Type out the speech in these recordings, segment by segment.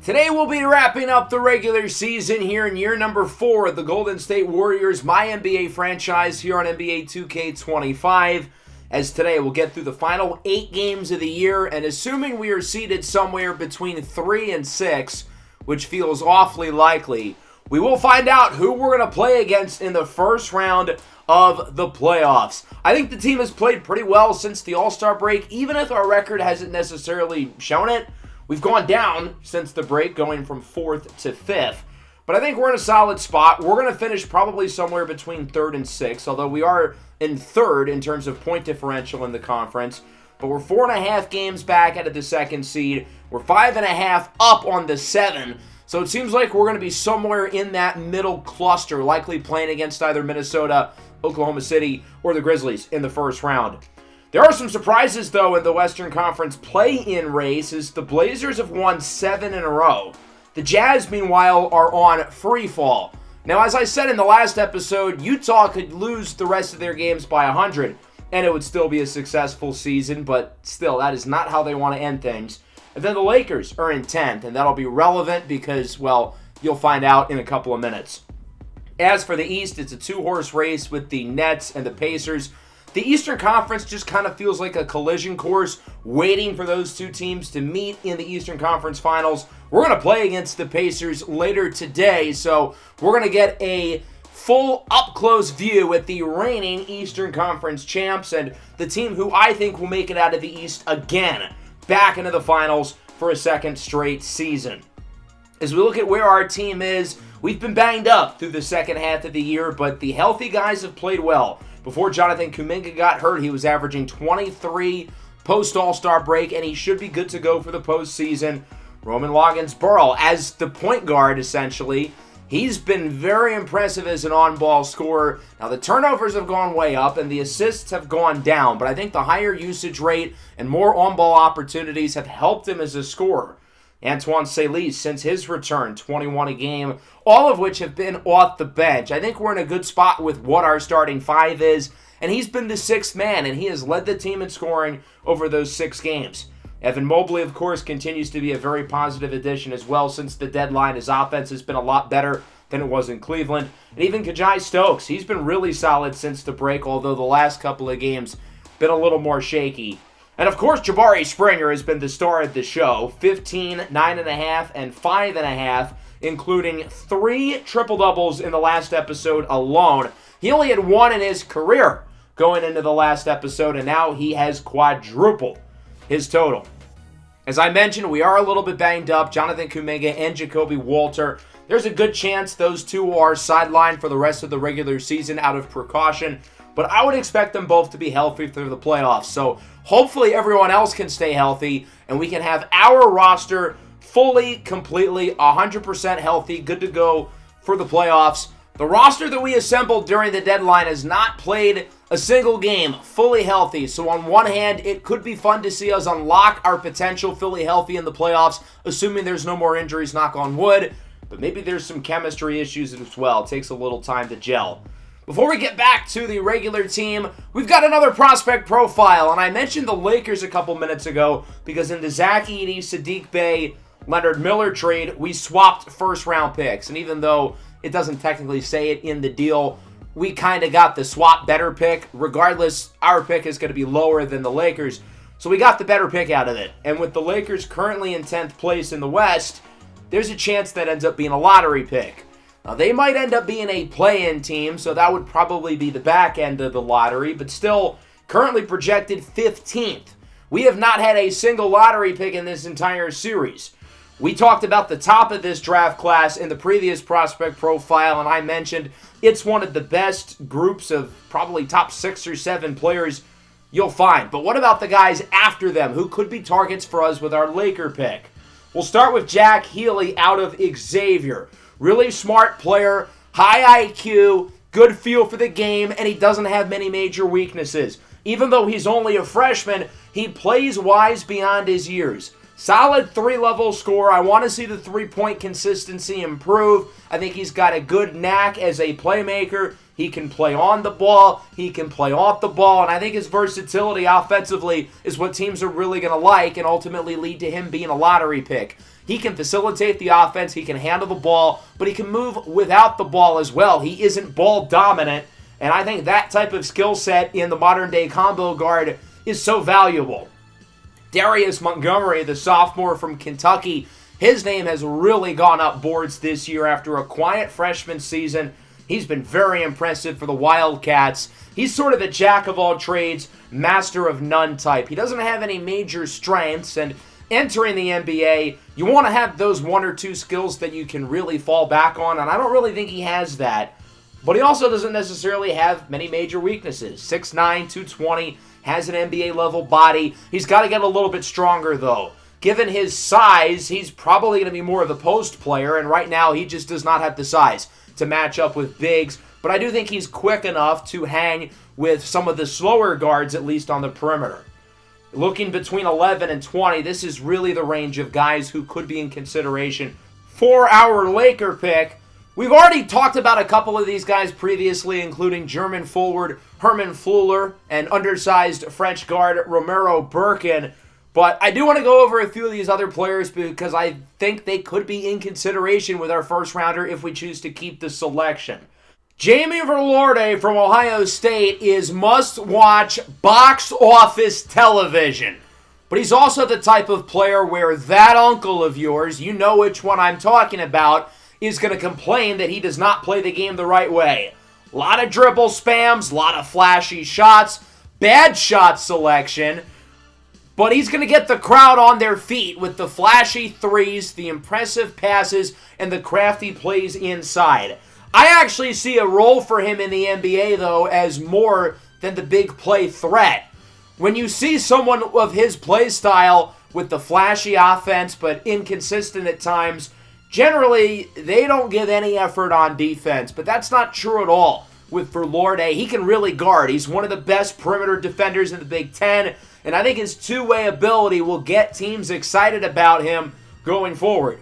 Today we'll be wrapping up the regular season here in year number 4 of the Golden State Warriors MyNBA franchise here on NBA 2K25. As today we'll get through the final 8 games of the year, and assuming we are seated somewhere between 3 and 6, which feels awfully likely, we will find out who we're going to play against in the first round of the playoffs. I think the team has played pretty well since the All-Star break, even if our record hasn't necessarily shown it. We've gone down since the break, going from 4th to 5th. But I think we're in a solid spot. We're going to finish probably somewhere between 3rd and 6th, although we are in 3rd in terms of point differential in the conference. But we're 4.5 games back out of the 2nd seed. We're 5.5 up on the 7. So it seems like we're going to be somewhere in that middle cluster, likely playing against either Minnesota, Oklahoma City, or the Grizzlies in the first round. There are some surprises, though, in the Western Conference play-in race, as the Blazers have won 7 in a row. The Jazz, meanwhile, are on free fall. Now, as I said in the last episode, Utah could lose the rest of their games by 100, and it would still be a successful season, but still, that is not how they want to end things. And then the Lakers are in 10th, and that'll be relevant because, well, you'll find out in a couple of minutes. As for the East, it's a 2-horse race with the Nets and the Pacers. The Eastern Conference just kind of feels like a collision course, waiting for those two teams to meet in the Eastern Conference Finals. We're going to play against the Pacers later today, so we're going to get a full up-close view with the reigning Eastern Conference champs and the team who I think will make it out of the East again, back into the finals for a second straight season. As we look at where our team is, we've been banged up through the second half of the year, but the healthy guys have played well. Before Jonathan Kuminga got hurt, he was averaging 23 post-All-Star break, and he should be good to go for the postseason. Roman Loggins-Burrell, as the point guard, essentially, he's been very impressive as an on-ball scorer. Now, the turnovers have gone way up, and the assists have gone down, but I think the higher usage rate and more on-ball opportunities have helped him as a scorer. Antoine Salis, since his return, 21 a game, all of which have been off the bench. I think we're in a good spot with what our starting 5 is, and he's been the 6th man, and he has led the team in scoring over those 6 games. Evan Mobley, of course, continues to be a very positive addition as well since the deadline. His offense has been a lot better than it was in Cleveland. And even Kajai Stokes, he's been really solid since the break, although the last couple of games been a little more shaky. And of course, Jabari Springer has been the star of the show. 15, 9.5, and 5.5, including 3 triple-doubles in the last episode alone. He only had 1 in his career going into the last episode, and now he has quadrupled his total. As I mentioned, we are a little bit banged up. Jonathan Kuminga and Jacoby Walter. There's a good chance those two are sidelined for the rest of the regular season out of precaution, but I would expect them both to be healthy through the playoffs. So hopefully everyone else can stay healthy, and we can have our roster fully, completely, 100% healthy, good to go for the playoffs. The roster that we assembled during the deadline has not played a single game fully healthy. So on one hand, it could be fun to see us unlock our potential fully healthy in the playoffs, assuming there's no more injuries, knock on wood. But maybe there's some chemistry issues as well. It takes a little time to gel. Before we get back to the regular team, we've got another prospect profile. And I mentioned the Lakers a couple minutes ago because in the Zach Edey, Saddiq Bey, Leonard Miller trade, we swapped first-round picks. And even though it doesn't technically say it in the deal, we kind of got the swap better pick. Regardless, our pick is going to be lower than the Lakers. So we got the better pick out of it. And with the Lakers currently in 10th place in the West, there's a chance that ends up being a lottery pick. Now, they might end up being a play-in team, so that would probably be the back end of the lottery, but still currently projected 15th. We have not had a single lottery pick in this entire series. We talked about the top of this draft class in the previous prospect profile, and I mentioned it's one of the best groups of probably top 6 or 7 players you'll find. But what about the guys after them who could be targets for us with our Laker pick? We'll start with Jack Healy out of Xavier. Really smart player, high IQ, good feel for the game, and he doesn't have many major weaknesses. Even though he's only a freshman, he plays wise beyond his years. Solid 3-level scorer. I want to see the three-point consistency improve. I think he's got a good knack as a playmaker. He can play on the ball. He can play off the ball. And I think his versatility offensively is what teams are really going to like and ultimately lead to him being a lottery pick. He can facilitate the offense. He can handle the ball. But he can move without the ball as well. He isn't ball dominant. And I think that type of skill set in the modern-day combo guard is so valuable. Darius Montgomery, the sophomore from Kentucky, his name has really gone up boards this year after a quiet freshman season. He's been very impressive for the Wildcats. He's sort of a jack of all trades, master of none type. He doesn't have any major strengths, and entering the NBA, you want to have those one or two skills that you can really fall back on, and I don't really think he has that. But he also doesn't necessarily have many major weaknesses. 6'9", 220, has an NBA-level body. He's got to get a little bit stronger, though. Given his size, he's probably going to be more of a post player, and right now he just does not have the size to match up with bigs. But I do think he's quick enough to hang with some of the slower guards, at least on the perimeter. Looking between 11 and 20, this is really the range of guys who could be in consideration for our Laker pick. We've already talked about a couple of these guys previously, including German forward Herman Fleuler and undersized French guard Romero Birkin. But I do want to go over a few of these other players because I think they could be in consideration with our first rounder if we choose to keep the selection. Jamie Velarde from Ohio State is must-watch box office television. But he's also the type of player where that uncle of yours, you know which one I'm talking about, is going to complain that he does not play the game the right way. A lot of dribble spams, a lot of flashy shots, bad shot selection, but he's going to get the crowd on their feet with the flashy threes, the impressive passes, and the crafty plays inside. I actually see a role for him in the NBA, though, as more than the big play threat. When you see someone of his play style with the flashy offense, but inconsistent at times, generally, they don't give any effort on defense, but that's not true at all with Velarde. He can really guard. He's one of the best perimeter defenders in the Big Ten, and I think his two-way ability will get teams excited about him going forward.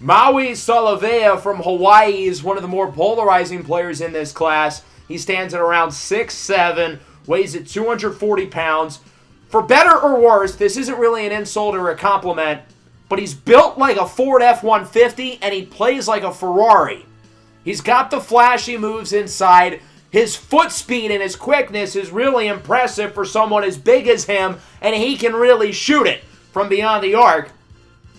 Maui Salavea from Hawaii is one of the more polarizing players in this class. He stands at around 6'7", weighs at 240 pounds. For better or worse, this isn't really an insult or a compliment, but he's built like a Ford F-150, and he plays like a Ferrari. He's got the flashy moves inside. His foot speed and his quickness is really impressive for someone as big as him, and he can really shoot it from beyond the arc.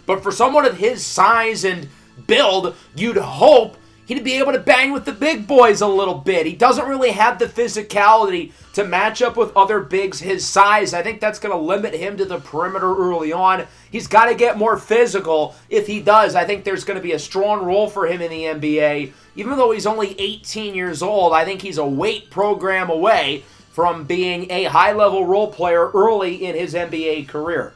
But for someone of his size and build, you'd hope he'd be able to bang with the big boys a little bit. He doesn't really have the physicality to match up with other bigs his size. I think that's going to limit him to the perimeter early on. He's got to get more physical. If he does, I think there's going to be a strong role for him in the NBA. Even though he's only 18 years old, I think he's a weight program away from being a high-level role player early in his NBA career.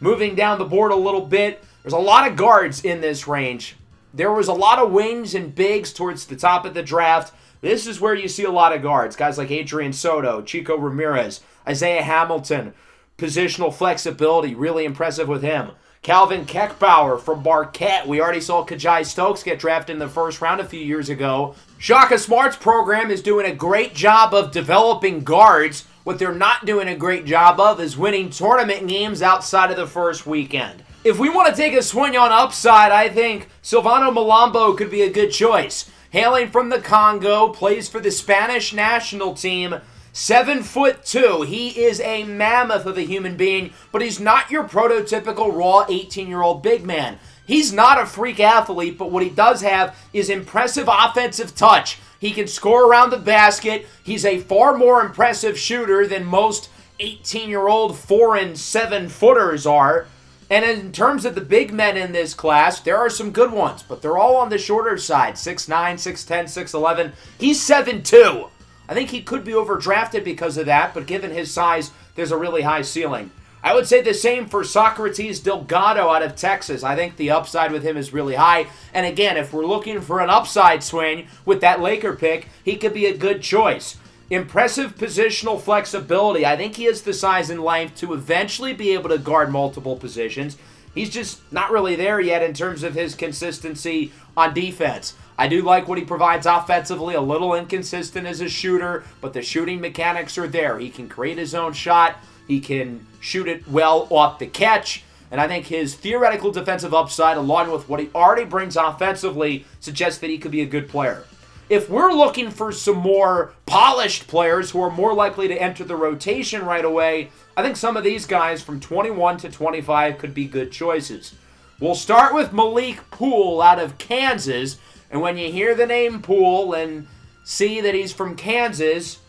Moving down the board a little bit, there's a lot of guards in this range. There was a lot of wings and bigs towards the top of the draft. This is where you see a lot of guards. Guys like Adrian Soto, Chico Ramirez, Isaiah Hamilton. Positional flexibility, really impressive with him. Calvin Keckbauer from Marquette. We already saw Kajai Stokes get drafted in the first round a few years ago. Shaka Smart's program is doing a great job of developing guards. What they're not doing a great job of is winning tournament games outside of the first weekend. If we want to take a swing on upside, I think Silvano Malambo could be a good choice. Hailing from the Congo, plays for the Spanish national team, 7'2". He is a mammoth of a human being, but he's not your prototypical raw 18-year-old big man. He's not a freak athlete, but what he does have is impressive offensive touch. He can score around the basket. He's a far more impressive shooter than most 18-year-old 4 and 7-footers are. And in terms of the big men in this class, there are some good ones, but they're all on the shorter side. 6'9", 6'10", 6'11". He's 7'2". I think he could be overdrafted because of that, but given his size, there's a really high ceiling. I would say the same for Socrates Delgado out of Texas. I think the upside with him is really high. And again, if we're looking for an upside swing with that Laker pick, he could be a good choice. Impressive positional flexibility. I think he has the size and length to eventually be able to guard multiple positions. He's just not really there yet in terms of his consistency on defense. I do like what he provides offensively, a little inconsistent as a shooter, but the shooting mechanics are there. He can create his own shot. He can shoot it well off the catch. And I think his theoretical defensive upside, along with what he already brings offensively, suggests that he could be a good player. If we're looking for some more polished players who are more likely to enter the rotation right away, I think some of these guys from 21 to 25 could be good choices. We'll start with Malik Poole out of Kansas. And when you hear the name Poole and see that he's from Kansas,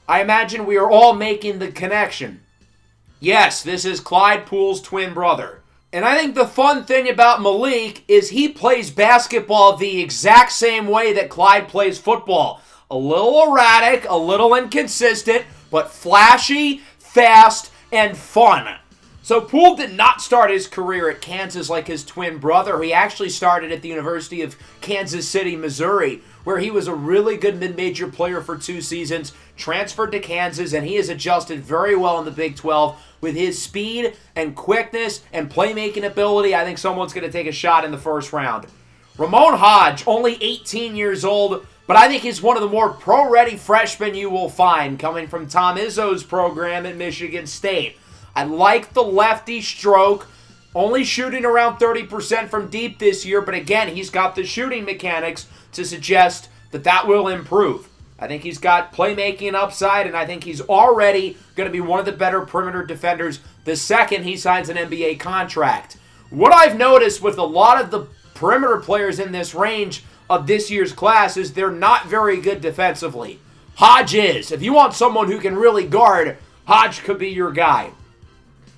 I imagine we are all making the connection. Yes, this is Clyde Poole's twin brother. And I think the fun thing about Malik is he plays basketball the exact same way that Clyde plays football. A little erratic, a little inconsistent, but flashy, fast, and fun. So Poole did not start his career at Kansas like his twin brother. He actually started at the University of Kansas City, Missouri, where he was a really good mid-major player for 2 seasons, transferred to Kansas, and he has adjusted very well in the Big 12 with his speed and quickness and playmaking ability. I think someone's going to take a shot in the first round. Ramon Hodge, only 18 years old, but I think he's one of the more pro-ready freshmen you will find coming from Tom Izzo's program at Michigan State. I like the lefty stroke, only shooting around 30% from deep this year, but again, he's got the shooting mechanics to suggest that that will improve. I think he's got playmaking upside, and I think he's already going to be one of the better perimeter defenders the second he signs an NBA contract. What I've noticed with a lot of the perimeter players in this range of this year's class is they're not very good defensively. Hodge is. If you want someone who can really guard, Hodge could be your guy.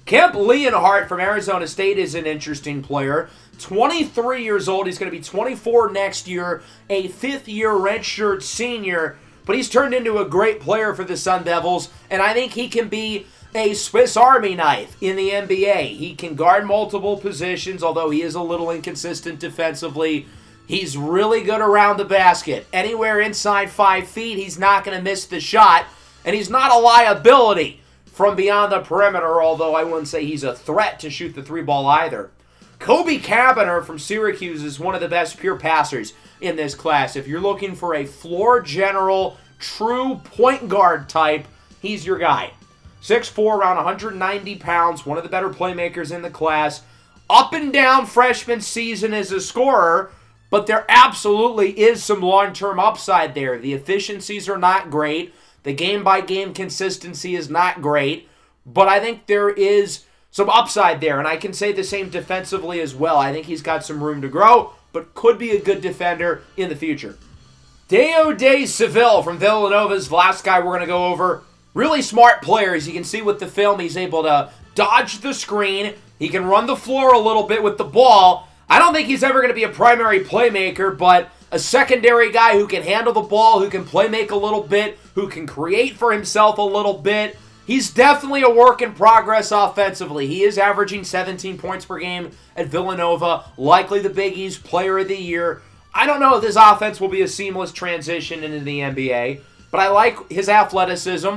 Kemp Leonhardt from Arizona State is an interesting player. 23 years old. He's going to be 24 next year, a fifth-year redshirt senior. But he's turned into a great player for the Sun Devils, and I think he can be a Swiss Army knife in the NBA. He can guard multiple positions, although he is a little inconsistent defensively. He's really good around the basket. Anywhere inside 5 feet, he's not going to miss the shot, and he's not a liability from beyond the perimeter, although I wouldn't say he's a threat to shoot the 3-ball either. Kobe Cabiner from Syracuse is one of the best pure passers in this class. If you're looking for a floor general, true point guard type, he's your guy. 6'4", around 190 pounds, one of the better playmakers in the class. Up and down freshman season as a scorer, but there absolutely is some long-term upside there. The efficiencies are not great. The game-by-game consistency is not great, but I think there is some upside there, and I can say the same defensively as well. I think he's got some room to grow, but could be a good defender in the future. Deode Seville from Villanova is the last guy we're going to go over. Really smart player. As you can see with the film, he's able to dodge the screen. He can run the floor a little bit with the ball. I don't think he's ever going to be a primary playmaker, but a secondary guy who can handle the ball, who can play make a little bit, who can create for himself a little bit. He's definitely a work in progress offensively. He is averaging 17 points per game at Villanova, likely the Big East Player of the Year. I don't know if this offense will be a seamless transition into the NBA, but I like his athleticism.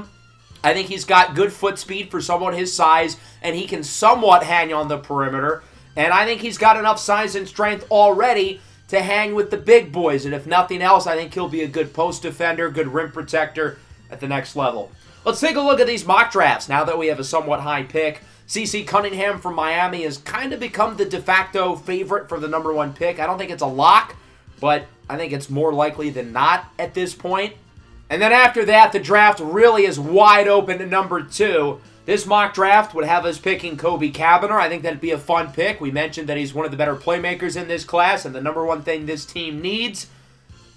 I think he's got good foot speed for someone his size, and he can somewhat hang on the perimeter. And I think he's got enough size and strength already to hang with the big boys. And if nothing else, I think he'll be a good post defender, good rim protector at the next level. Let's take a look at these mock drafts now that we have a somewhat high pick. CeCe Cunningham from Miami has kind of become the de facto favorite for the number 1 pick. I don't think it's a lock, but I think it's more likely than not at this point. And then after that, the draft really is wide open to number 2. This mock draft would have us picking Kobe Cabiner. I think that'd be a fun pick. We mentioned that he's one of the better playmakers in this class, and the number 1 thing this team needs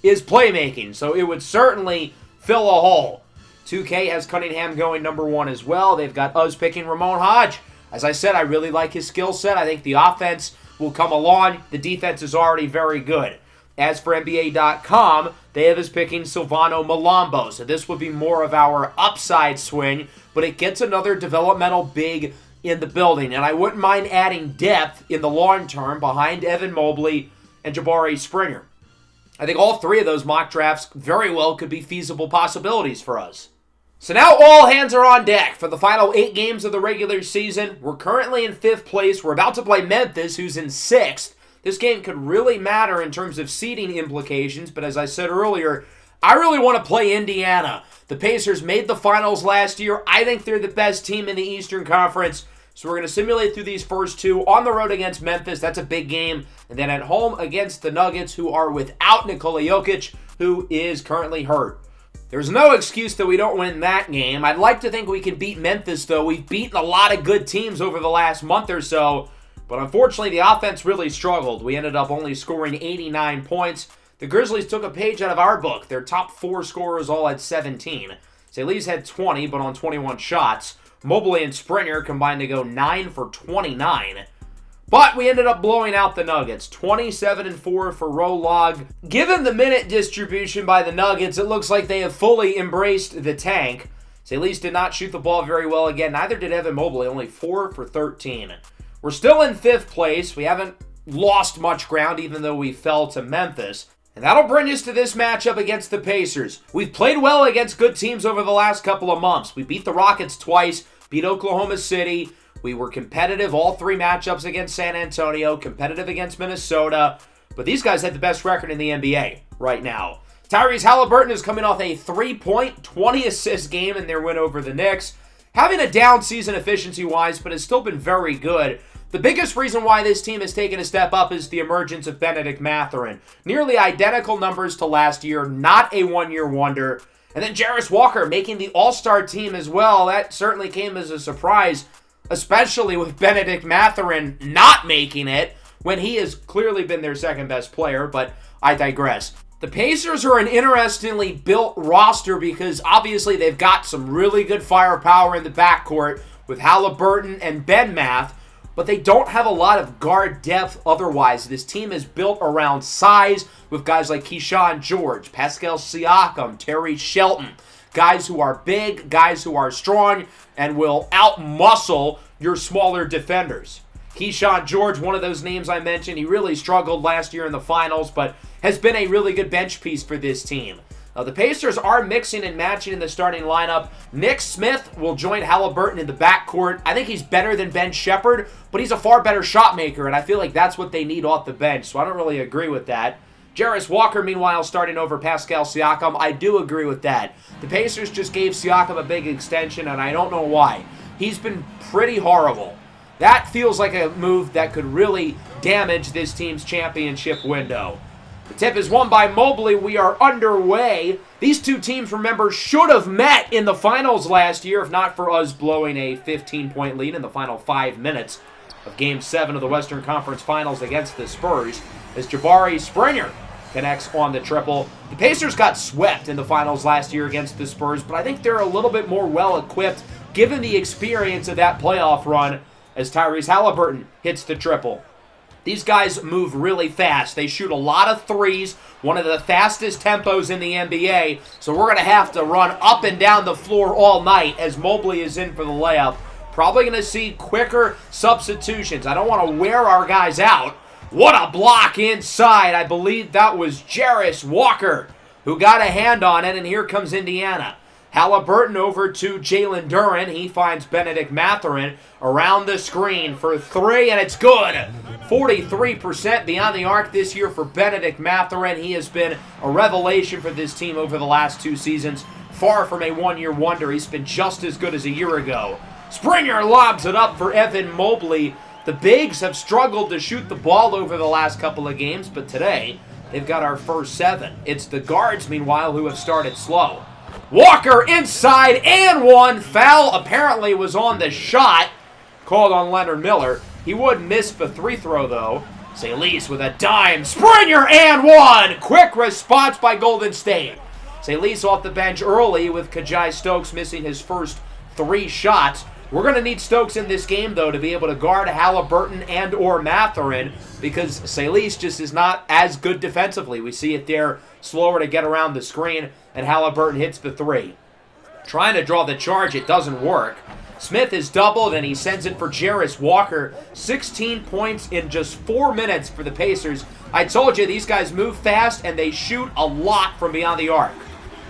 is playmaking. So it would certainly fill a hole. 2K has Cunningham going number 1 as well. They've got us picking Ramon Hodge. As I said, I really like his skill set. I think the offense will come along. The defense is already very good. As for NBA.com, they have us picking Silvano Malombo. So this would be more of our upside swing, but it gets another developmental big in the building. And I wouldn't mind adding depth in the long term behind Evan Mobley and Jabari Springer. I think all 3 of those mock drafts very well could be feasible possibilities for us. So now all hands are on deck for the final 8 games of the regular season. We're currently in 5th place. We're about to play Memphis, who's in 6th. This game could really matter in terms of seeding implications, but as I said earlier, I really want to play Indiana. The Pacers made the finals last year. I think they're the best team in the Eastern Conference. So we're going to simulate through these first 2 on the road against Memphis. That's a big game. And then at home against the Nuggets, who are without Nikola Jokic, who is currently hurt. There's no excuse that we don't win that game. I'd like to think we can beat Memphis, though. We've beaten a lot of good teams over the last month or so, but unfortunately the offense really struggled. We ended up only scoring 89 points. The Grizzlies took a page out of our book. Their top 4 scorers all had 17. Salise had 20, but on 21 shots. Mobley and Springer combined to go 9 for 29. But we ended up blowing out the Nuggets, 27-4 for Rolog. Given the minute distribution by the Nuggets, it looks like they have fully embraced the tank. Salise did not shoot the ball very well again. Neither did Evan Mobley, only 4 for 13. We're still in 5th place. We haven't lost much ground, even though we fell to Memphis. And that'll bring us to this matchup against the Pacers. We've played well against good teams over the last couple of months. We beat the Rockets twice, beat Oklahoma City. We were competitive all 3 matchups against San Antonio, competitive against Minnesota, but these guys had the best record in the NBA right now. Tyrese Halliburton is coming off a 3-point, 20-assist game in their win over the Knicks, having a down season efficiency-wise, but has still been very good. The biggest reason why this team has taken a step up is the emergence of Bennedict Mathurin. Nearly identical numbers to last year, not a one-year wonder. And then Jarris Walker making the All-Star team as well. That certainly came as a surprise, especially with Bennedict Mathurin not making it when he has clearly been their second best player, but I digress. The Pacers are an interestingly built roster because obviously they've got some really good firepower in the backcourt with Halliburton and Ben Math, but they don't have a lot of guard depth otherwise. This team is built around size with guys like Keyshawn George, Pascal Siakam, Terry Shelton, guys who are big, guys who are strong, and will out-muscle your smaller defenders. Keyshawn George, one of those names I mentioned, he really struggled last year in the finals, but has been a really good bench piece for this team. The Pacers are mixing and matching in the starting lineup. Nick Smith will join Halliburton in the backcourt. I think he's better than Ben Shepherd, but he's a far better shot maker, and I feel like that's what they need off the bench, so I don't really agree with that. Jarris Walker, meanwhile, starting over Pascal Siakam. I do agree with that. The Pacers just gave Siakam a big extension, and I don't know why. He's been pretty horrible. That feels like a move that could really damage this team's championship window. The tip is won by Mobley. We are underway. These 2 teams, remember, should have met in the finals last year if not for us blowing a 15-point lead in the final 5 minutes of Game 7 of the Western Conference Finals against the Spurs as Jabari Springer connects on the triple. The Pacers got swept in the finals last year against the Spurs, but I think they're a little bit more well-equipped given the experience of that playoff run as Tyrese Halliburton hits the triple. These guys move really fast. They shoot a lot of threes, one of the fastest tempos in the NBA, so we're going to have to run up and down the floor all night as Mobley is in for the layup. Probably going to see quicker substitutions. I don't want to wear our guys out. What a block inside. I believe that was Jarris Walker who got a hand on it, and here comes Indiana. Halliburton over to Jalen Duren. He finds Bennedict Mathurin around the screen for 3, and it's good. 43% beyond the arc this year for Bennedict Mathurin. He has been a revelation for this team over the last 2 seasons. Far from a one-year wonder. He's been just as good as a year ago. Springer lobs it up for Evan Mobley. The bigs have struggled to shoot the ball over the last couple of games, but today they've got our first 7. It's the guards, meanwhile, who have started slow. Walker inside and 1. Foul apparently was on the shot. Called on Leonard Miller. He would miss the 3 throw, though. Salise with a dime. Springer and 1. Quick response by Golden State. Salise off the bench early with Kajai Stokes missing his first 3 shots. We're going to need Stokes in this game, though, to be able to guard Halliburton and or Mathurin because Salise just is not as good defensively. We see it there, slower to get around the screen, and Halliburton hits the 3. Trying to draw the charge, it doesn't work. Smith is doubled, and he sends it for Jarris Walker. 16 points in just 4 minutes for the Pacers. I told you, these guys move fast, and they shoot a lot from beyond the arc.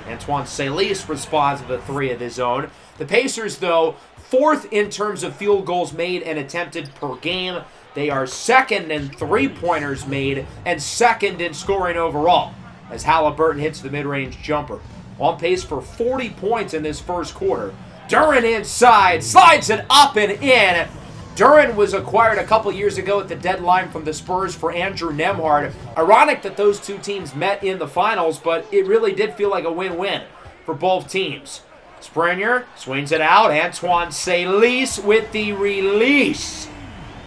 Antoine Salis responds with a 3 of his own. The Pacers, though, 4th in terms of field goals made and attempted per game. They are 2nd in three-pointers made and 2nd in scoring overall, as Halliburton hits the mid-range jumper. On pace for 40 points in this first quarter. Duren inside, slides it up and in. Duren was acquired a couple years ago at the deadline from the Spurs for Andrew Nembhard. Ironic that those two teams met in the finals, but it really did feel like a win-win for both teams. Springer swings it out. Antoine Salis with the release.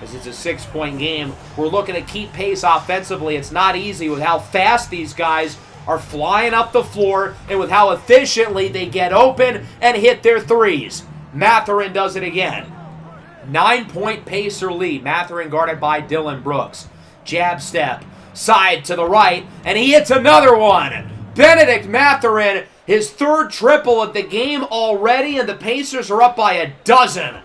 As it's a 6-point game, we're looking to keep pace offensively. It's not easy with how fast these guys are flying up the floor and with how efficiently they get open and hit their threes. Mathurin does it again. 9-point Pacer lead. Mathurin guarded by Dylan Brooks. Jab step, side to the right, and he hits another one. Benedict Mathurin, his 3rd triple of the game already, and the Pacers are up by a dozen.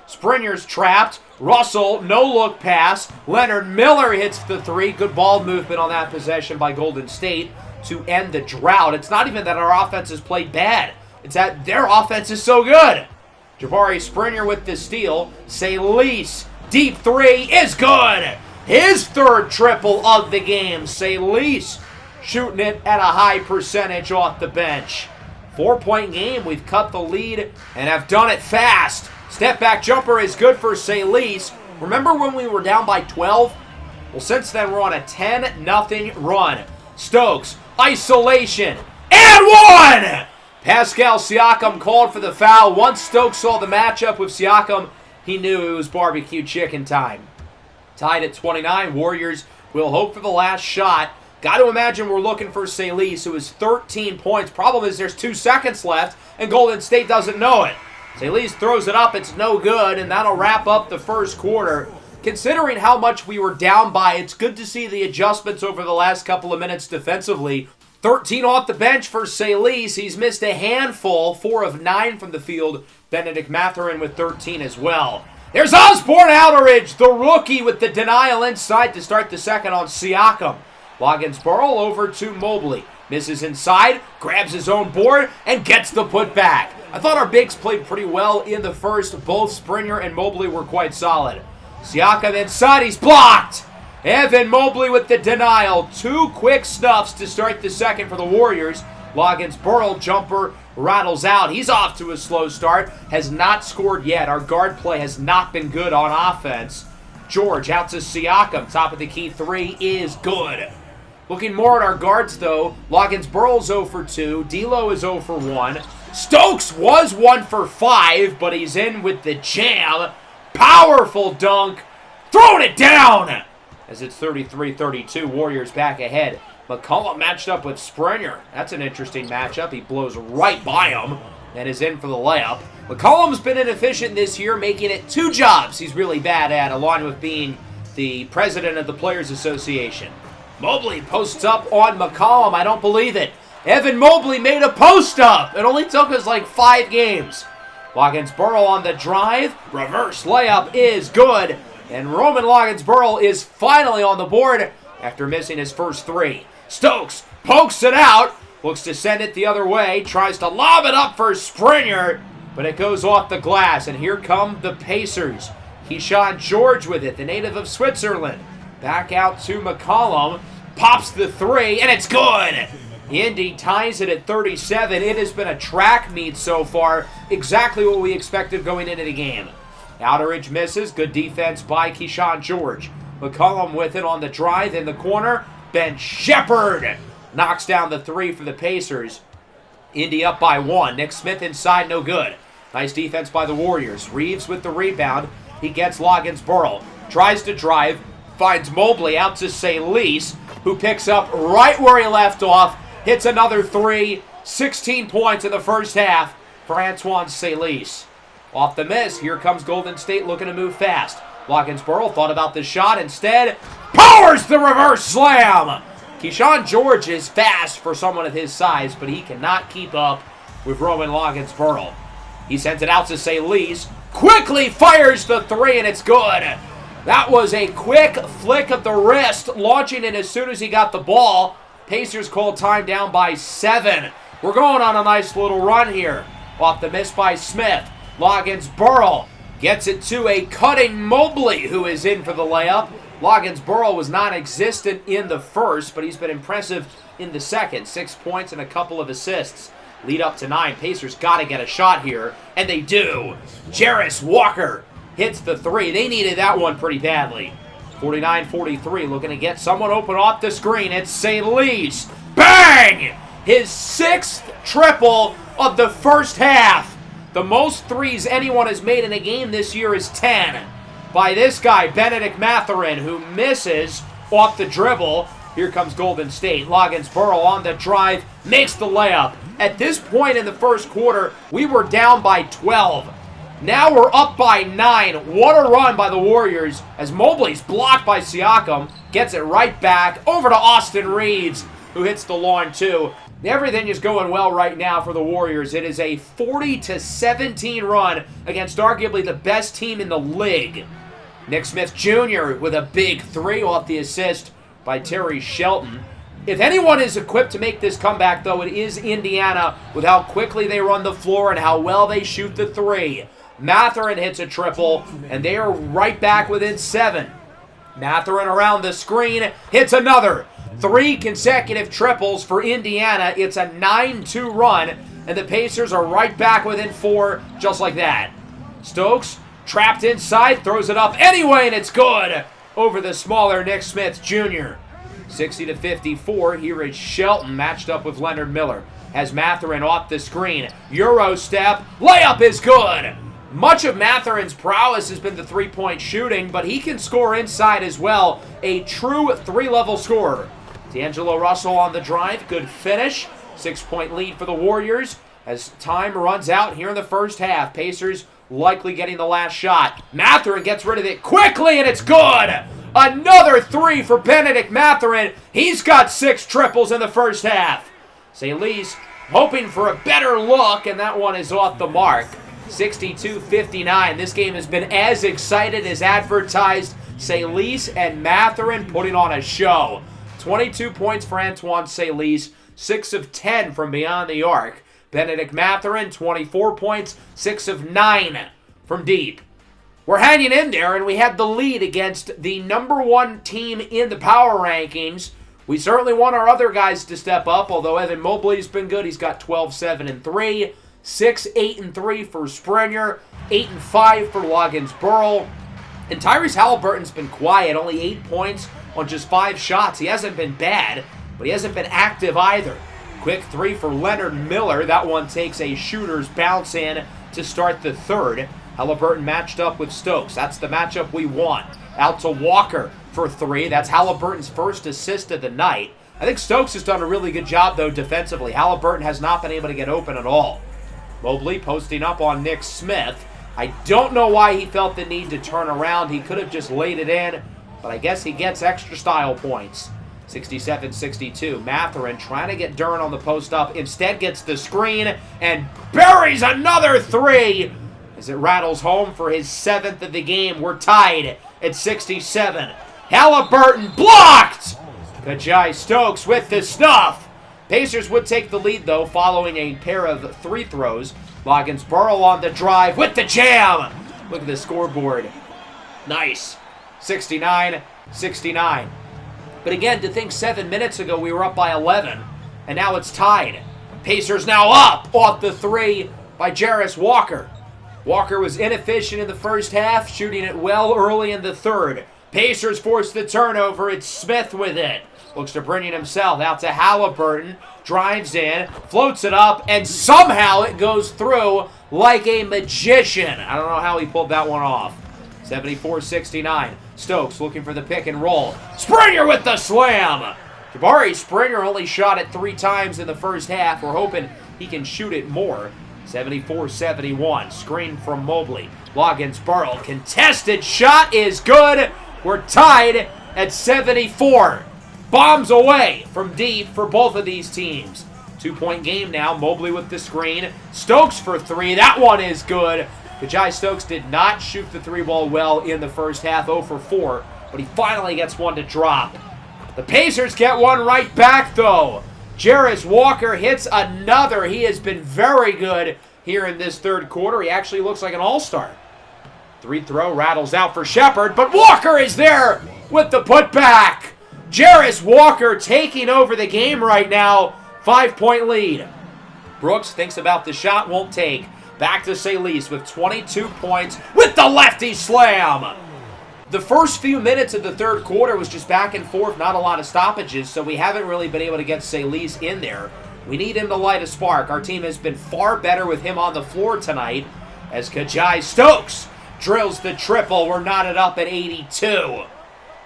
Springer's trapped. Russell, no-look pass. Leonard Miller hits the 3. Good ball movement on that possession by Golden State to end the drought. It's not even that our offense has played bad. It's that their offense is so good. Jabari Springer with the steal. Salis, deep 3 is good. His 3rd triple of the game. Salis shooting it at a high percentage off the bench. 4-point game. We've cut the lead and have done it fast. Step back jumper is good for Salis. Remember when we were down by 12? Well, since then we're on a 10-0 run. Stokes, isolation, and 1! Pascal Siakam called for the foul. Once Stokes saw the matchup with Siakam, he knew it was barbecue chicken time. Tied at 29, Warriors will hope for the last shot. Got to imagine we're looking for Salis, who has 13 points. Problem is there's 2 seconds left, and Golden State doesn't know it. Salis throws it up, it's no good, and that'll wrap up the first quarter. Considering how much we were down by, it's good to see the adjustments over the last couple of minutes defensively. 13 off the bench for Salis. He's missed a handful, 4 of 9 from the field. Benedict Mathurin with 13 as well. There's Osborne Outeridge, the rookie, with the denial inside to start the second on Siakam. Loggins-Burl over to Mobley. Misses inside, grabs his own board, and gets the putback. I thought our bigs played pretty well in the first. Both Springer and Mobley were quite solid. Siakam inside, he's blocked. Evan Mobley with the denial. 2 quick snuffs to start the second for the Warriors. Loggins-Burl jumper rattles out. He's off to a slow start. Has not scored yet. Our guard play has not been good on offense. George out to Siakam. Top of the key 3 is good. Looking more at our guards, though. Loggins-Burl's 0 for 2. D'Lo is 0 for 1. Stokes was 1 for 5, but he's in with the jam. Powerful dunk. Throwing it down. As it's 33-32, Warriors back ahead. McCollum matched up with Springer. That's an interesting matchup. He blows right by him and is in for the layup. McCollum's been inefficient this year, making it 2 jobs he's really bad at, along with being the president of the Players Association. Mobley posts up on McCollum. I don't believe it. Evan Mobley made a post-up. It only took us like 5 games. Loggins-Burl on the drive. Reverse layup is good. And Roman Loggins-Burl is finally on the board after missing his first 3. Stokes pokes it out. Looks to send it the other way. Tries to lob it up for Springer. But it goes off the glass. And here come the Pacers. Keyshawn George with it, the native of Switzerland. Back out to McCollum. Pops the 3, and it's good. Indy ties it at 37. It has been a track meet so far. Exactly what we expected going into the game. Outeridge misses. Good defense by Keyshawn George. McCollum with it on the drive in the corner. Ben Shepherd knocks down the 3 for the Pacers. Indy up by 1. Nick Smith inside, no good. Nice defense by the Warriors. Reeves with the rebound. He gets Loggins-Burl. Tries to drive. Finds Mobley out to Salis, who picks up right where he left off. Hits another 3. 16 points in the first half for Antoine Salis. Off the miss, here comes Golden State looking to move fast. Loggins-Burl thought about the shot. Instead, powers the reverse slam. Keyshawn George is fast for someone of his size, but he cannot keep up with Roman Loggins-Burl. He sends it out to Salis. Quickly fires the 3, and it's good. That was a quick flick of the wrist, launching it as soon as he got the ball. Pacers called time down by 7. We're going on a nice little run here. Off the miss by Smith. Loggins-Burrell gets it to a cutting Mobley, who is in for the layup. Loggins-Burrell was non-existent in the first, but he's been impressive in the second. 6 points and a couple of assists. Lead up to 9. Pacers got to get a shot here, and they do. Jarris Walker hits the three. They needed that one pretty badly. 49-43, looking to get someone open off the screen. It's St. Lee's. Bang! His 6th triple of the first half. The most threes anyone has made in a game this year is 10. By this guy, Benedict Mathurin, who misses off the dribble. Here comes Golden State. Loggins-Burrell on the drive, makes the layup. At this point in the first quarter, we were down by 12. Now we're up by 9. What a run by the Warriors as Mobley's blocked by Siakam. Gets it right back over to Austin Reeves, who hits the lawn too. Everything is going well right now for the Warriors. It is a 40-17 run against arguably the best team in the league. Nick Smith Jr. with a big three off the assist by Terry Shelton. If anyone is equipped to make this comeback, though, it is Indiana with how quickly they run the floor and how well they shoot the three. Mathurin hits a triple, and they are right back within 7. Mathurin around the screen, hits another. 3 consecutive triples for Indiana. It's a 9-2 run, and the Pacers are right back within 4, just like that. Stokes, trapped inside, throws it up anyway, and it's good over the smaller Nick Smith Jr. 60-54, here is Shelton matched up with Leonard Miller. Has Mathurin off the screen. Euro step, layup is good. Much of Mathurin's prowess has been the three-point shooting, but he can score inside as well. A true 3-level scorer. D'Angelo Russell on the drive. Good finish. 6-point lead for the Warriors as time runs out here in the first half. Pacers likely getting the last shot. Mathurin gets rid of it quickly, and it's good. Another 3 for Benedict Mathurin. He's got 6 triples in the first half. St. Lee's hoping for a better look, and that one is off the mark. 62-59. This game has been as excited as advertised. St. Lee's and Mathurin putting on a show. 22 points for Antoine St. Lee's, 6 of 10 from beyond the arc. Benedict Mathurin, 24 points, 6 of 9 from deep. We're hanging in there, and we had the lead against the number 1 team in the power rankings. We certainly want our other guys to step up, although Evan Mobley's been good. He's got 12-7-3. 6-8-3 for Springer, 8-5 for Loggins-Burrell. And Tyrese Halliburton's been quiet, only 8 points on just 5 shots. He hasn't been bad, but he hasn't been active either. Quick 3 for Leonard Miller. That one takes a shooter's bounce in to start the third. Halliburton matched up with Stokes. That's the matchup we want. Out to Walker for 3. That's Halliburton's first assist of the night. I think Stokes has done a really good job, though, defensively. Halliburton has not been able to get open at all. Mobley posting up on Nick Smith. I don't know why he felt the need to turn around. He could have just laid it in, but I guess he gets extra style points. 67-62. Mathurin trying to get Duren on the post up. Instead gets the screen and buries another 3 as it rattles home for his 7th of the game. We're tied at 67. Halliburton blocked! Kajai Stokes with the stuff. Pacers would take the lead, though, following a pair of 3 throws. Loggins-Burrell on the drive with the jam. Look at the scoreboard. Nice. 69-69. But again, to think 7 minutes ago we were up by 11, and now it's tied. Pacers now up off the 3 by Jarris Walker. Walker was inefficient in the first half, shooting it well early in the third. Pacers force the turnover. It's Smith with it. Looks to bring it himself out to Halliburton. Drives in, floats it up, and somehow it goes through like a magician. I don't know how he pulled that one off. 74-69. Stokes looking for the pick and roll. Springer with the slam. Jabari Springer only shot it 3 times in the first half. We're hoping he can shoot it more. 74-71. Screen from Mobley. Loggins-Burrell. Contested shot is good. We're tied at 74. Bombs away from deep for both of these teams. 2-point game now. Mobley with the screen. Stokes for 3. That one is good. Kajai Stokes did not shoot the 3-ball well in the first half. 0 for 4. But he finally gets one to drop. The Pacers get one right back, though. Jarris Walker hits another. He has been very good here in this third quarter. He actually looks like an all-star. 3-throw rattles out for Shepard, but Walker is there with the putback. Jarris Walker taking over the game right now. 5-point lead. Brooks thinks about the shot, won't take. Back to Salis with 22 points with the lefty slam. The first few minutes of the third quarter was just back and forth, not a lot of stoppages, so we haven't really been able to get Salis in there. We need him to light a spark. Our team has been far better with him on the floor tonight as Kajai Stokes drills the triple. We're knotted up at 82.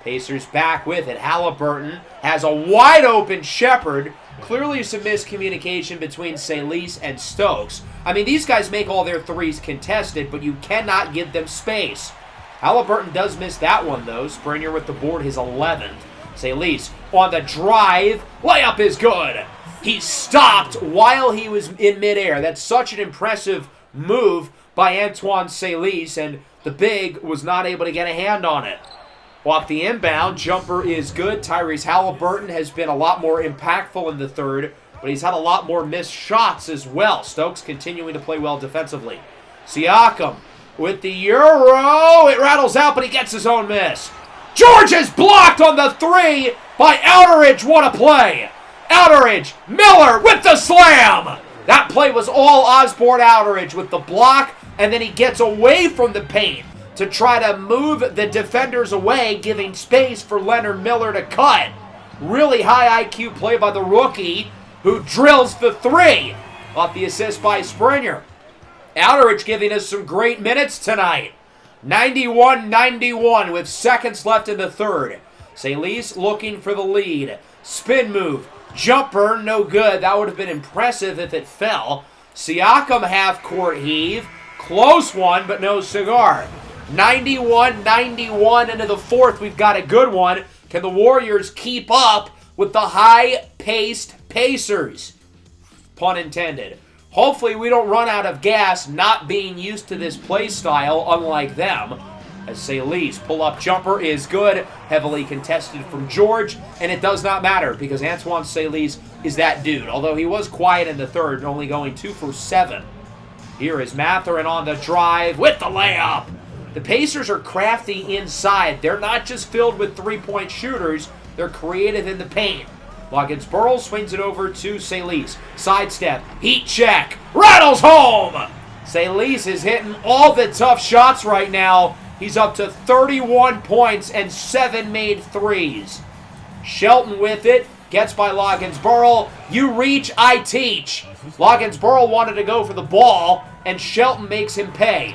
Pacers back with it. Halliburton has a wide open Shepard. Clearly some miscommunication between Salis and Stokes. I mean, these guys make all their threes contested, but you cannot give them space. Halliburton does miss that one, though. Springer with the board, his 11th. Salis on the drive. Layup is good. He stopped while he was in midair. That's such an impressive move by Antoine Salis, and the big was not able to get a hand on it. Off the inbound, jumper is good. Tyrese Halliburton has been a lot more impactful in the third, but he's had a lot more missed shots as well. Stokes continuing to play well defensively. Siakam with the Euro. It rattles out, but he gets his own miss. George is blocked on the three by Outeridge. What a play. Outeridge, Miller with the slam. That play was all Osborne Outeridge with the block, and then he gets away from the paint to try to move the defenders away, giving space for Leonard Miller to cut. Really high IQ play by the rookie, who drills the three off the assist by Springer. Outeridge giving us some great minutes tonight. 91-91 with seconds left in the third. Salis looking for the lead. Spin move. Jumper, no good. That would have been impressive if it fell. Siakam half-court heave. Close one, but no cigar. 91-91 into the fourth. We've got a good one. Can the Warriors keep up with the high-paced Pacers? Pun intended. Hopefully we don't run out of gas not being used to this play style, unlike them. As Salis pull-up jumper is good. Heavily contested from George, and it does not matter because Antoine Salis is that dude. Although he was quiet in the third, only going 2 for 7. Here is Mathurin on the drive with the layup. The Pacers are crafty inside. They're not just filled with three-point shooters. They're creative in the paint. Loggins-Burrell swings it over to Salis. Sidestep, heat check, rattles home! Salis is hitting all the tough shots right now. He's up to 31 points and 7 made threes. Shelton with it, gets by Loggins-Burrell. You reach, I teach. Loggins-Burrell wanted to go for the ball, and Shelton makes him pay.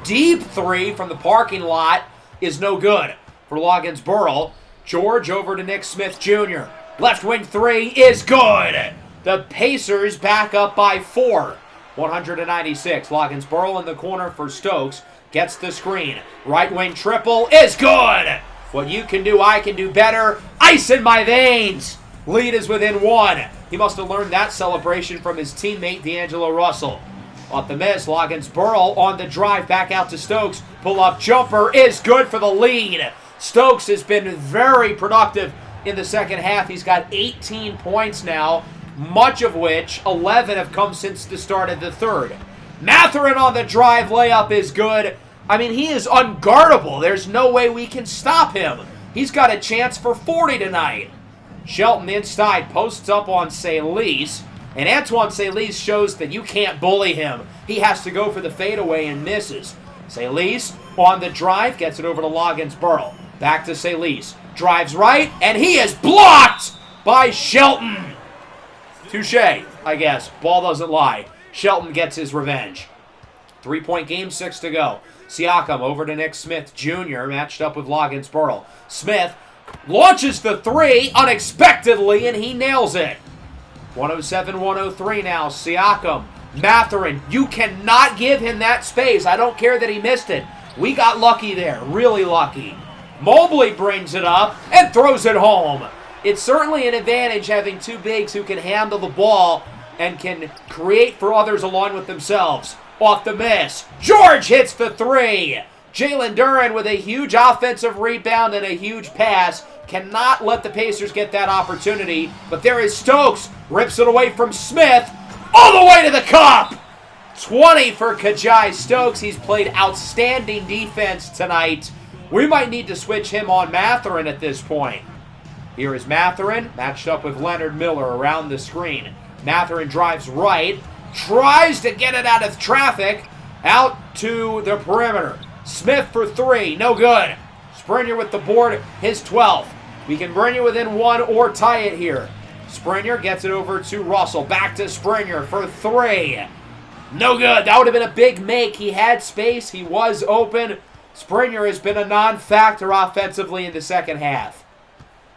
Deep three from the parking lot is no good for Loggins-Burrell. George over to Nick Smith Jr. Left wing three is good. The Pacers back up by 4. 196. Loggins-Burrell in the corner for Stokes. Gets the screen. Right wing triple is good. What you can do, I can do better. Ice in my veins. Lead is within 1. He must have learned that celebration from his teammate D'Angelo Russell. Off the miss, Loggins-Burrell on the drive back out to Stokes. Pull-up jumper is good for the lead. Stokes has been very productive in the second half. He's got 18 points now, much of which 11 have come since the start of the third. Mathurin on the drive layup is good. I mean, he is unguardable. There's no way we can stop him. He's got a chance for 40 tonight. Shelton inside posts up on Salis, and Antoine Salis shows that you can't bully him. He has to go for the fadeaway and misses. Salis on the drive, gets it over to Loggins-Burrell. Back to Salis. Drives right, and he is blocked by Shelton. Touché, I guess. Ball doesn't lie. Shelton gets his revenge. 3-point game, 6 to go. Siakam over to Nick Smith Jr. matched up with Loggins-Burrell. Smith launches the three unexpectedly, and he nails it. 107-103 now. Siakam. Mathurin, you cannot give him that space. I don't care that he missed it. We got lucky there, really lucky. Mobley brings it up and throws it home. It's certainly an advantage having two bigs who can handle the ball and can create for others along with themselves. Off the miss, George hits the three. Jalen Duren with a huge offensive rebound and a huge pass. Cannot let the Pacers get that opportunity. But there is Stokes. Rips it away from Smith. All the way to the cup. 20 for Kajai Stokes. He's played outstanding defense tonight. We might need to switch him on Mathurin at this point. Here is Mathurin, matched up with Leonard Miller around the screen. Mathurin drives right, tries to get it out of traffic, out to the perimeter. Smith for three, no good. Springer with the board, his 12th. We can bring it within one or tie it here. Springer gets it over to Russell. Back to Springer for three. No good. That would have been a big make. He had space. He was open. Springer has been a non-factor offensively in the second half.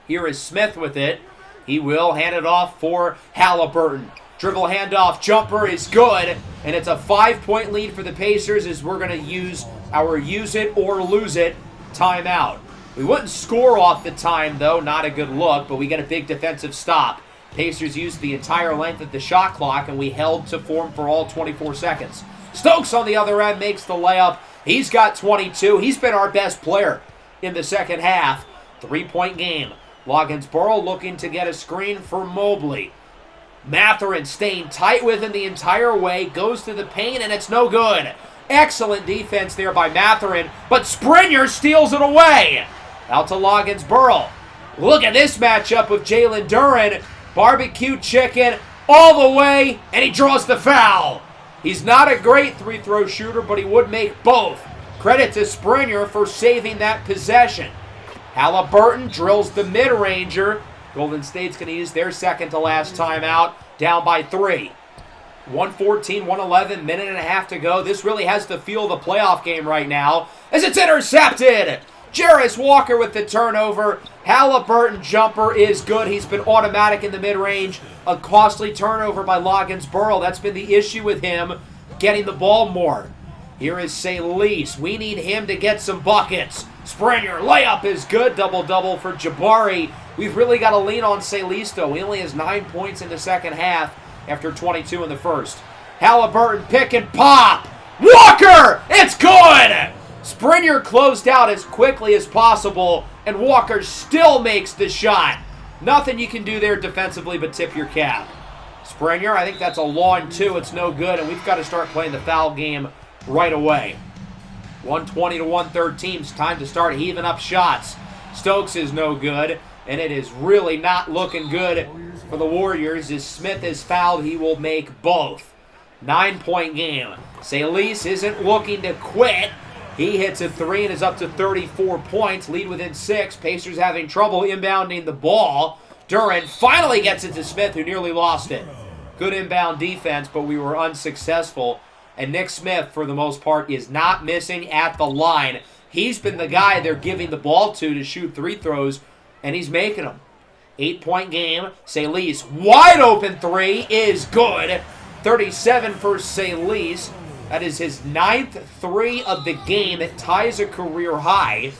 Here is Smith with it. He will hand it off for Halliburton. Dribble handoff. Jumper is good. And it's a 5-point lead for the Pacers as we're going to use our use it or lose it timeout. We wouldn't score off the time, though. Not a good look, but we get a big defensive stop. Pacers used the entire length of the shot clock, and we held to form for all 24 seconds. Stokes on the other end makes the layup. He's got 22. He's been our best player in the second half. 3-point game. Loggins-Burrow looking to get a screen for Mobley. Mathurin staying tight with him the entire way. Goes to the paint, and it's no good. Excellent defense there by Mathurin, but Springer steals it away. Out to Loggins-Burrow. Look at this matchup with Jalen Duren. Barbecue chicken all the way, and he draws the foul. He's not a great three-throw shooter, but he would make both. Credit to Springer for saving that possession. Halliburton drills the mid-ranger. Golden State's going to use their second-to-last timeout, down by 3. 1:14, 1:11, minute and a half to go. This really has the feel of the playoff game right now, as it's intercepted. Jarris Walker with the turnover. Halliburton jumper is good. He's been automatic in the mid-range. A costly turnover by Loggins-Burrow. That's been the issue with him, getting the ball more. Here is Salis. We need him to get some buckets. Springer, layup is good. Double-double for Jabari. We've really got to lean on Salis, though. He only has 9 points in the second half after 22 in the first. Halliburton, pick and pop. Walker, it's good! Springer closed out as quickly as possible, and Walker still makes the shot. Nothing you can do there defensively but tip your cap. Springer, I think that's a long two. It's no good, and we've got to start playing the foul game right away. 120 to 113. It's time to start heaving up shots. Stokes is no good, and it is really not looking good for the Warriors. As Smith is fouled, he will make both. 9-point game. Salis isn't looking to quit. He hits a 3 and is up to 34 points. Lead within 6. Pacers having trouble inbounding the ball. Duren finally gets it to Smith, who nearly lost it. Good inbound defense, but we were unsuccessful. And Nick Smith, for the most part, is not missing at the line. He's been the guy they're giving the ball to shoot free throws, and he's making them. 8-point game. Salis, wide open 3 is good. 37 for Salis. That is his 9th 3 of the game. It ties a career high.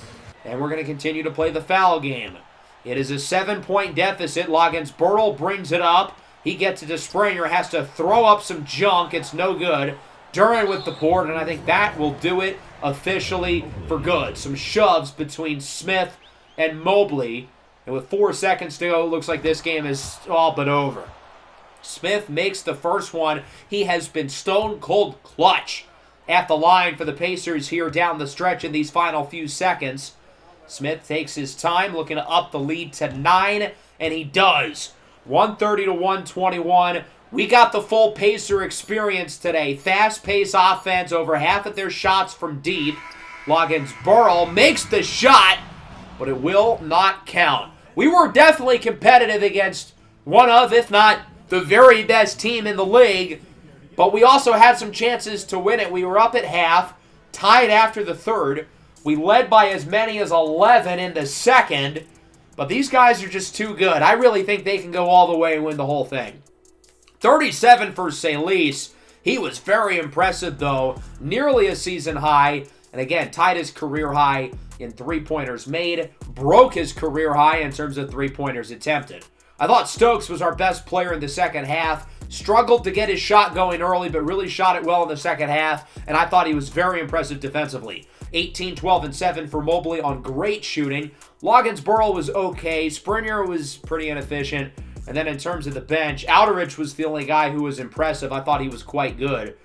And we're going to continue to play the foul game. It is a 7-point deficit. Loggins-Burrow brings it up. He gets it to Springer. Has to throw up some junk. It's no good. Duren with the board, and I think that will do it officially for good. Some shoves between Smith and Mobley. And with 4 seconds to go, it looks like this game is all but over. Smith makes the first one. He has been stone cold clutch at the line for the Pacers here down the stretch in these final few seconds. Smith takes his time, looking to up the lead to 9, and he does. 130 to 121. We got the full Pacer experience today. Fast-paced offense, over half of their shots from deep. Loggins-Burrow makes the shot, but it will not count. We were definitely competitive against one of, if not the very best team in the league, but we also had some chances to win it. We were up at half, tied after the third. We led by as many as 11 in the second, but these guys are just too good. I really think they can go all the way and win the whole thing. 37 for Salis. He was very impressive, though. Nearly a season high, and again, tied his career high in three-pointers made, broke his career high in terms of three-pointers attempted. I thought Stokes was our best player in the second half. Struggled to get his shot going early, but really shot it well in the second half, and I thought he was very impressive defensively. 18, 12, and 7 for Mobley on great shooting. Loggins-Burrell was okay. Springer was pretty inefficient. And then in terms of the bench, Aldridge was the only guy who was impressive. I thought he was quite good.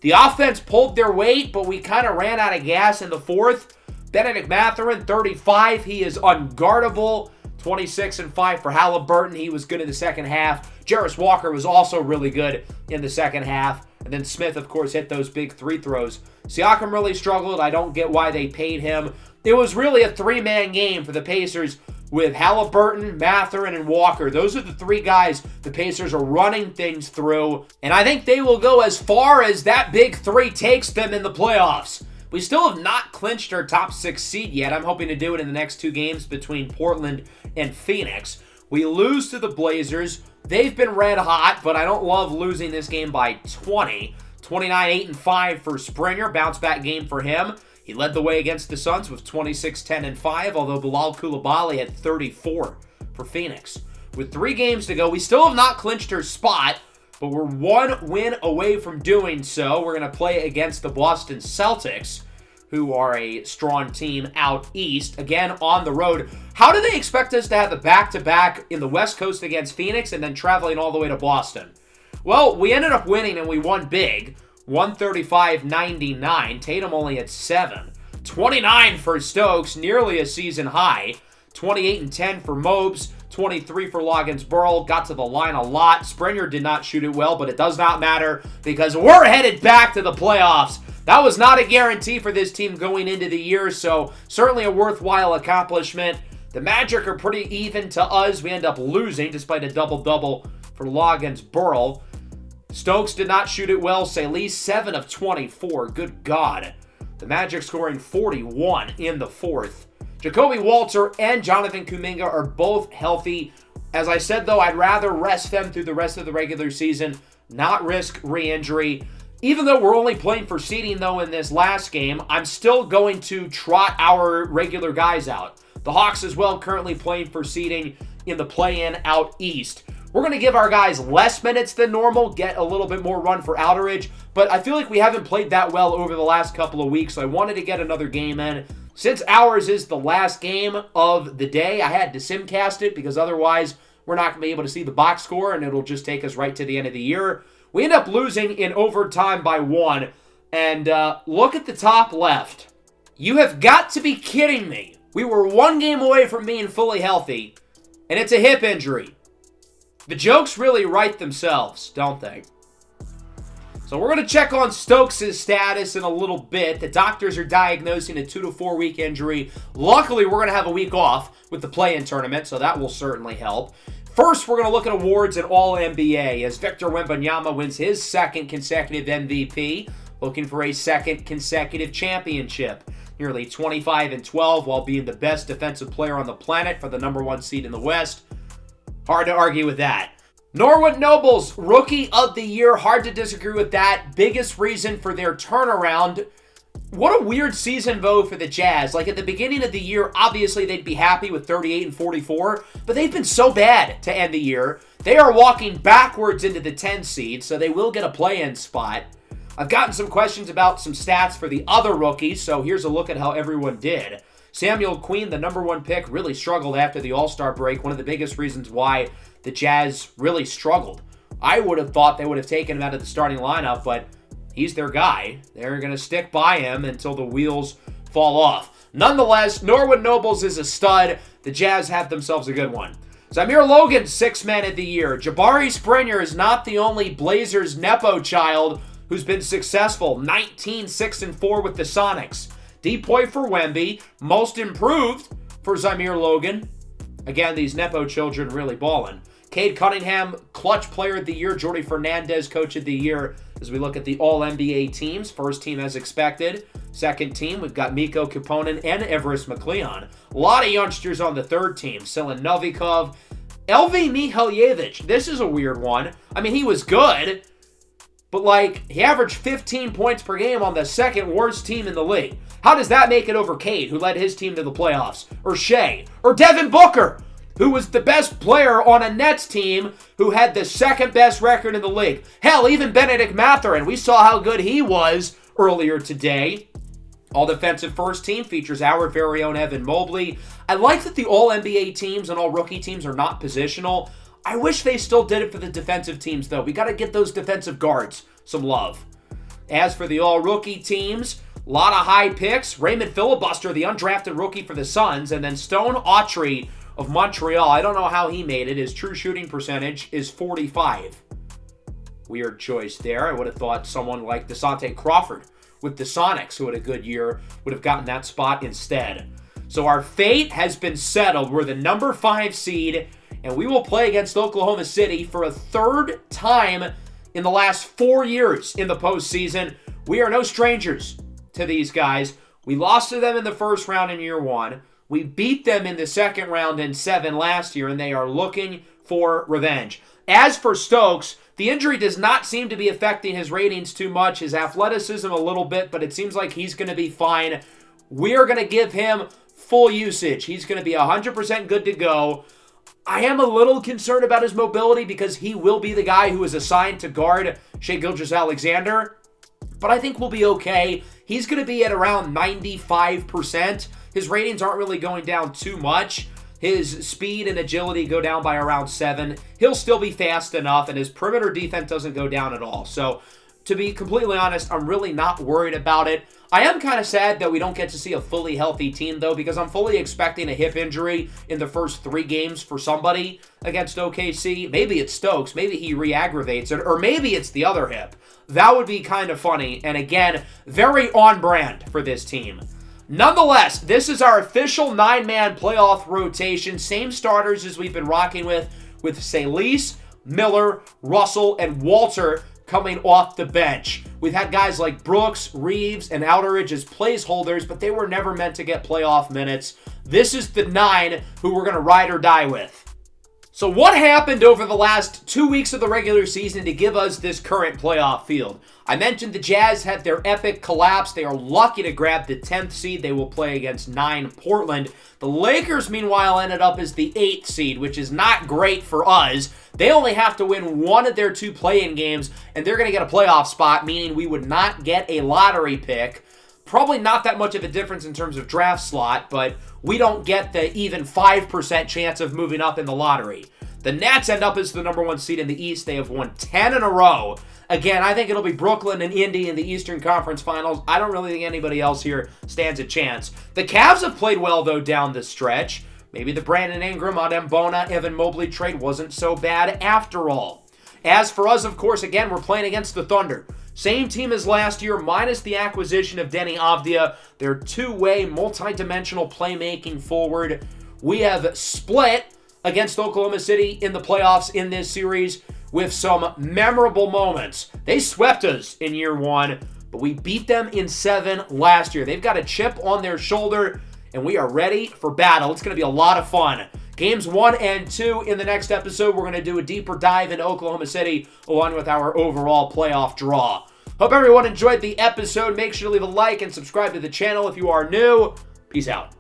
The offense pulled their weight, but we kind of ran out of gas in the fourth. Benedict Mathurin, 35. He is unguardable. 26 and 5 for Halliburton. He was good in the second half. Jarris Walker was also really good in the second half. And then Smith, of course, hit those big three throws. Siakam really struggled. I don't get why they paid him. It was really a three-man game for the Pacers with Halliburton, Mathurin, and Walker. Those are the three guys the Pacers are running things through. And I think they will go as far as that big three takes them in the playoffs. We still have not clinched our top 6 seed yet. I'm hoping to do it in the next 2 games between Portland and Phoenix. We lose to the Blazers. They've been red hot, but I don't love losing this game by 20. 29, 8, and 5 for Springer. Bounce back game for him. He led the way against the Suns with 26, 10, and 5, although Bilal Coulibaly had 34 for Phoenix. With 3 games to go, we still have not clinched our spot, but we're 1 win away from doing so. We're going to play against the Boston Celtics, who are a strong team out east, again on the road. How do they expect us to have a back-to-back in the West Coast against Phoenix and then traveling all the way to Boston? Well, we ended up winning and we won big. 135-99. Tatum only at 7. 29 for Stokes, nearly a season high. 28 and 10 for Mobes. 23 for Loggins-Burrell. Got to the line a lot. Springer did not shoot it well, but it does not matter because we're headed back to the playoffs. That was not a guarantee for this team going into the year, so certainly a worthwhile accomplishment. The Magic are pretty even to us. We end up losing despite a double-double for Loggins-Burrell. Stokes did not shoot it well. Salee, 7 of 24. Good God. The Magic scoring 41 in the fourth. Jacoby Walter and Jonathan Kuminga are both healthy. As I said, though, I'd rather rest them through the rest of the regular season, not risk re-injury. Even though we're only playing for seeding, though, in this last game, I'm still going to trot our regular guys out. The Hawks as well, currently playing for seeding in the play-in out east. We're going to give our guys less minutes than normal, get a little bit more run for Aldridge, but I feel like we haven't played that well over the last couple of weeks, so I wanted to get another game in. Since ours is the last game of the day, I had to simcast it because otherwise we're not going to be able to see the box score, and it'll just take us right to the end of the year. We end up losing in overtime by 1, and look at the top left. You have got to be kidding me. We were 1 game away from being fully healthy, and it's a hip injury. The jokes really write themselves, don't they? So we're going to check on Stokes' status in a little bit. The doctors are diagnosing a 2 to 4 week injury. Luckily, we're going to have a week off with the play-in tournament, so that will certainly help. First, we're going to look at awards at All-NBA as Victor Wembanyama wins his 2nd consecutive MVP, looking for a 2nd consecutive championship. Nearly 25 and 12 while being the best defensive player on the planet for the number 1 seed in the West. Hard to argue with that. Norwood Nobles, Rookie of the Year. Hard to disagree with that. Biggest reason for their turnaround. What a weird season, though, for the Jazz. Like, at the beginning of the year, obviously they'd be happy with 38 and 44, but they've been so bad to end the year. They are walking backwards into the 10 seed, so they will get a play-in spot. I've gotten some questions about some stats for the other rookies, so here's a look at how everyone did. Samuel Queen, the number 1 pick, really struggled after the All-Star break. One of the biggest reasons why the Jazz really struggled. I would have thought they would have taken him out of the starting lineup, but he's their guy. They're going to stick by him until the wheels fall off. Nonetheless, Norwood Nobles is a stud. The Jazz have themselves a good one. Zamir Logan, 6th man of the year. Jabari Springer is not the only Blazers Nepo child who's been successful. 19, 6, and 4 with the Sonics. Depoy for Wemby. Most improved for Zamir Logan. Again, these Nepo children really balling. Cade Cunningham, clutch player of the year. Jordy Fernandez, coach of the year. As we look at the All-NBA teams, first team as expected. Second team, we've got Miko Kuponen and Everest McLeon. A lot of youngsters on the third team. Selin Novikov. Elvi Mihaljevic. This is a weird one. I mean, he was good, but like, he averaged 15 points per game on the second worst team in the league. How does that make it over Cade, who led his team to the playoffs? Or Shea? Or Devin Booker, who was the best player on a Nets team who had the second best record in the league? Hell, even Benedict Mathurin. We saw how good he was earlier today. All-defensive first team features our very own Evan Mobley. I like that the all-NBA teams and all-rookie teams are not positional. I wish they still did it for the defensive teams, though. We got to get those defensive guards some love. As for the all-rookie teams, a lot of high picks. Raymond Filibuster, the undrafted rookie for the Suns, and then Stone Autry of Montreal. I don't know how he made it. His true shooting percentage is 45. Weird choice there. I would have thought someone like Desante Crawford with the Sonics, who had a good year, would have gotten that spot instead. So our fate has been settled. We're the number 5 seed, and we will play against Oklahoma City for a third time in the last 4 years in the postseason. We are no strangers to these guys. We lost to them in the first round in year 1. We beat them in the second round in 7 last year, and they are looking for revenge. As for Stokes, the injury does not seem to be affecting his ratings too much, his athleticism a little bit, but it seems like he's going to be fine. We're going to give him full usage. He's going to be 100% good to go. I am a little concerned about his mobility because he will be the guy who is assigned to guard Shai Gilgeous-Alexander, but I think we'll be okay. He's going to be at around 95%. His ratings aren't really going down too much. His speed and agility go down by around 7. He'll still be fast enough, and his perimeter defense doesn't go down at all. So, to be completely honest, I'm really not worried about it. I am kind of sad that we don't get to see a fully healthy team, though, because I'm fully expecting a hip injury in the first 3 games for somebody against OKC. Maybe it's Stokes. Maybe he re-aggravates it, or maybe it's the other hip. That would be kind of funny, and again, very on brand for this team. Nonetheless, this is our official 9-man playoff rotation. Same starters as we've been rocking with Salise, Miller, Russell, and Walter coming off the bench. We've had guys like Brooks, Reeves, and Outeridge as placeholders, but they were never meant to get playoff minutes. This is the 9 who we're going to ride or die with. So what happened over the last 2 weeks of the regular season to give us this current playoff field? I mentioned the Jazz had their epic collapse. They are lucky to grab the 10th seed. They will play against 9 Portland. The Lakers, meanwhile, ended up as the 8th seed, which is not great for us. They only have to win one of their 2 play-in games, and they're going to get a playoff spot, meaning we would not get a lottery pick. Probably not that much of a difference in terms of draft slot, but we don't get the even 5% chance of moving up in the lottery. The Nets end up as the number 1 seed in the East. They have won 10 in a row. Again, I think it'll be Brooklyn and Indy in the Eastern Conference Finals. I don't really think anybody else here stands a chance. The Cavs have played well, though, down the stretch. Maybe the Brandon Ingram, Adem Bona, Evan Mobley trade wasn't so bad after all. As for us, of course, again, we're playing against the Thunder. Same team as last year, minus the acquisition of Denny Avdia. Their 2-way, multi-dimensional playmaking forward. We have split against Oklahoma City in the playoffs in this series with some memorable moments. They swept us in year 1, but we beat them in 7 last year. They've got a chip on their shoulder, and we are ready for battle. It's going to be a lot of fun. Games 1 and 2 in the next episode. We're going to do a deeper dive into Oklahoma City along with our overall playoff draw. Hope everyone enjoyed the episode. Make sure to leave a like and subscribe to the channel if you are new. Peace out.